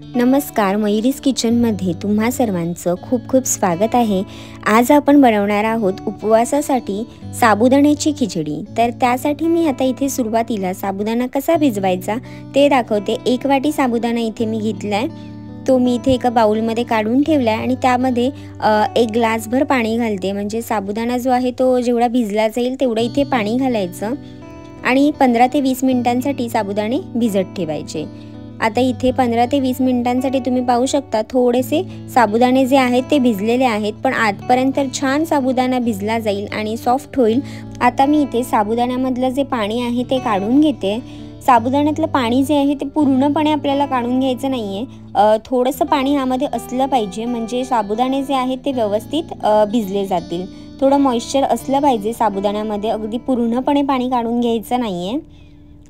नमस्कार, मयुरीज किचनमध्ये तुम्हा सर्वांचं खूप खूप स्वागत आहे। आज आपण बनवणार आहोत उपवासासाठी साबुदाण्याची खिचडी। तर त्यासाठी मी आता इथे सुरुवातीला साबुदाणा कसा भिजवायचा ते दाखवते। 1 वाटी साबुदाणा इथे मी घेतलाय, तो मी इथे एका बाउलमध्ये काढून ठेवलाय आणि त्यामध्ये 1 ग्लासभर पाणी घालते। म्हणजे साबुदाणा जो आहे तो जेवढा भिजला जाईल तेवढं इथे पाणी घालायचं आणि 15 ते 20 मिनिटांसाठी साबुदाणे भिजत ठेवायचे। आता इथे 15 ते 20 मिनिटांसाठी तुम्ही पाहू शकता थोडेसे साबुदाणे जे आहेत ते भिजलेले आहेत, पण आजपर्यंत छान साबुदाणा भिजला जाईल आणि सॉफ्ट होईल। आता मी इथे साबुदाण्यामधलं जे पाणी आहे ते काढून घेते। साबुदाण्यातलं पाणी जे आहे ते पूर्णपणे आपल्याला काढून घ्यायचं नाहीये, थोडंसं पाणी यामध्ये असलं पाहिजे, म्हणजे साबुदाणे जे आहेत ते व्यवस्थित भिजले जातील। थोडं मॉइश्चर असलं पाहिजे साबुदाण्यामध्ये, अगदी पूर्णपणे पाणी काढून घ्यायचं नाहीये।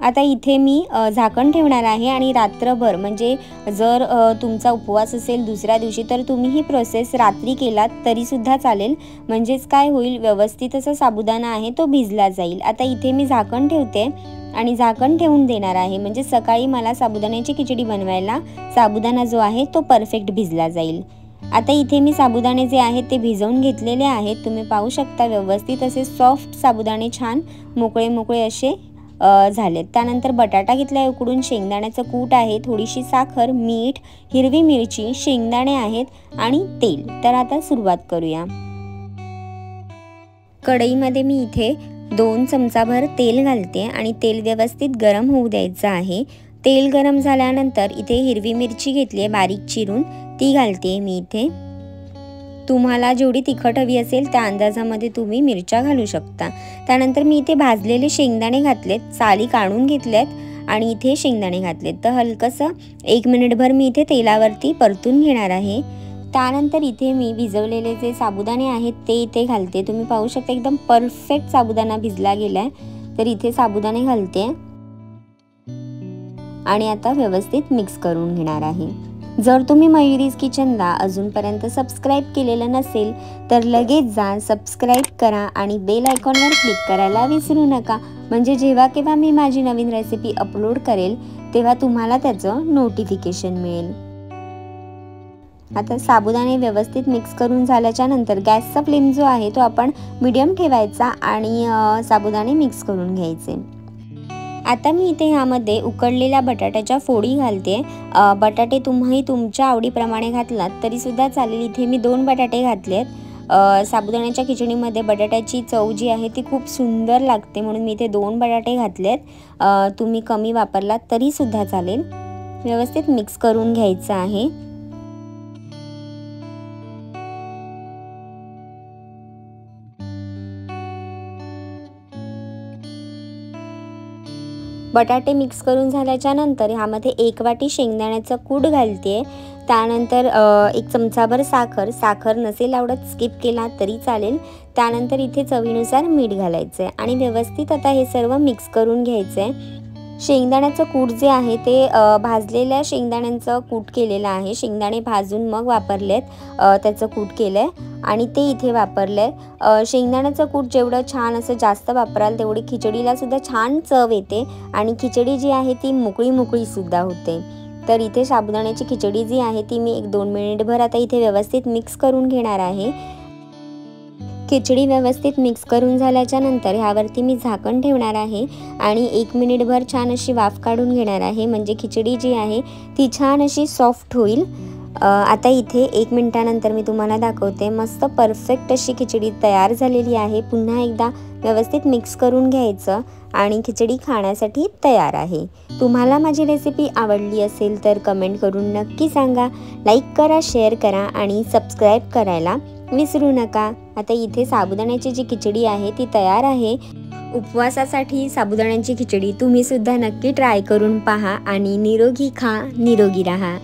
आता इथे मी झाकण ठेवणार आहे आणि रात्रभर, म्हणजे जर तुमचा उपवास असेल दुसऱ्या दिवशी तर तुम्ही ही प्रोसेस रात्री केलात तरी सुद्धा चालेल, म्हणजेच काय होईल, व्यवस्थित असा साबुदाणा आहे तो भिजला जाईल। आता इथे मी झाकण ठेवते आणि झाकण ठेवून देणार आहे, म्हणजे सकाळी मला साबुदाण्याची खिचडी बनवायला साबुदाणा जो आहे तो परफेक्ट भिजला जाईल। आता इथे मी साबुदाणे जे आहेत ते भिजवून घेतलेले आहेत, तुम्ही पाहू शकता व्यवस्थित असे सॉफ्ट साबुदाणे छान मोकळे मोकळे असे झालेत। त्यानंतर बटाटा घेतलाय उकडून, शेंगदाण्याचं कूट आहे, थोडीशी साखर, मीठ, हिरवी मिरची, शेंगदाणे आहेत आणि तेल। तर आता सुरुवात करूया। कढईमध्ये मी इथे 2 चमचाभर तेल घालते आणि तेल व्यवस्थित गरम होऊ द्यायचं आहे। तेल गरम झाल्यानंतर इथे हिरवी मिरची घेतली आहे बारीक चिरून, ती घालते मी इथे। तुम्हाला जेवढी तिखट हवी असेल त्या अंदाजामध्ये तुम्ही मिरच्या घालू शकता। त्यानंतर मी इथे भाजलेले शेंगदाणे घातलेत, साली काढून घेतलेत आणि इथे शेंगदाणे घातलेत। तर हलकंसं 1 मिनिटभर मी इथे तेलावरती परतून घेणार आहे। त्यानंतर इथे मी भिजवलेले जे साबुदाणे आहेत ते इथे घालते। तुम्ही पाहू शकता एकदम परफेक्ट साबुदाणा भिजला गेलाय। तर इथे साबुदाणे घालते आणि आता व्यवस्थित मिक्स करून घेणार आहे। जर तुम्ही मयुरीज किचनला अजूनपर्यंत सबस्क्राईब केलेलं नसेल तर लगेच जा, सबस्क्राईब करा आणि बेल आयकॉनवर क्लिक करायला विसरू नका, म्हणजे जेव्हा केव्हा मी माझी नवीन रेसिपी अपलोड करेल तेव्हा तुम्हाला त्याचं नोटिफिकेशन मिळेल। आता साबुदाणे व्यवस्थित मिक्स करून झाल्याच्या नंतर गॅसचा फ्लेम जो आहे तो आपण मीडियम ठेवायचा आणि साबुदाणे मिक्स करून घ्यायचे। आता मी इथे ह्यामध्ये उकडलेल्या बटाट्याच्या फोडी घालते। बटाटे तुम्ही तुमच्या आवडीप्रमाणे घातलात तरी सुद्धा चालेल। इथे मी 2 बटाटे घातलेत। साबुदाण्याच्या खिचडीमध्ये बटाट्याची चव जी आहे ती खूप सुंदर लागते, म्हणून मी इथे 2 बटाटे घातलेत। तुम्ही कमी वापरलात तरी सुद्धा चालेल। व्यवस्थित मिक्स करून घ्यायचं आहे। बटाटे मिक्स करून झाल्याच्या नंतर ह्यामध्ये 1 वाटी शेंगदाण्याचं कूट घालते। त्यानंतर 1 चमचाभर साखर नसेल आवडत स्किप केला तरी चालेल। त्यानंतर इथे चवीनुसार मीठ घालायचं आहे आणि व्यवस्थित आता हे सर्व मिक्स करून घ्यायचं आहे। शेंगदाण्याचं कूट जे आहे ते भाजलेल्या शेंगदाण्यांचं कूट केलेलं आहे, शेंगदाणे भाजून मग वापरलेत, त्याचं कूट केलंय आणि ते इथे वापरलंय। शेंगदाण्याचं कूट जेवढं छान असं जास्त वापराल तेवढी खिचडीला सुद्धा छान चव येते आणि खिचडी जी आहे ती मोकळी मोकळी सुद्धा होते। तर इथे साबुदाण्याची खिचडी जी आहे ती मी 1-2 मिनिटभर आता इथे व्यवस्थित मिक्स करून घेणार आहे। खिचडी व्यवस्थित मिक्स करून झाल्याच्या नंतर ह्यावरती मी झाकण ठेवणार आहे आणि 1 मिनिटभर छान अशी वाफ काढून घेणार आहे, म्हणजे खिचडी जी आहे ती छान अशी सॉफ्ट होईल। आता इथे 1 मिनिटानंतर मी तुम्हाला दाखवते, मस्त परफेक्ट अशी खिचडी तयार झालेली आहे। पुन्हा एकदा व्यवस्थित मिक्स करून घ्यायचं आणि खिचडी खाण्यासाठी तयार आहे। तुम्हाला माझी रेसिपी आवडली असेल तर कमेंट करून नक्की सांगा, लाईक करा, शेअर करा आणि सबस्क्राईब करायला विसरू नका। आता इथे साबुदाण्याची जी खिचडी आहे ती तयार आहे। उपवासासाठी साबुदाण्याची खिचडी तुम्ही सुद्धा नक्की ट्राय करून पहा आणि निरोगी खा, निरोगी राहा।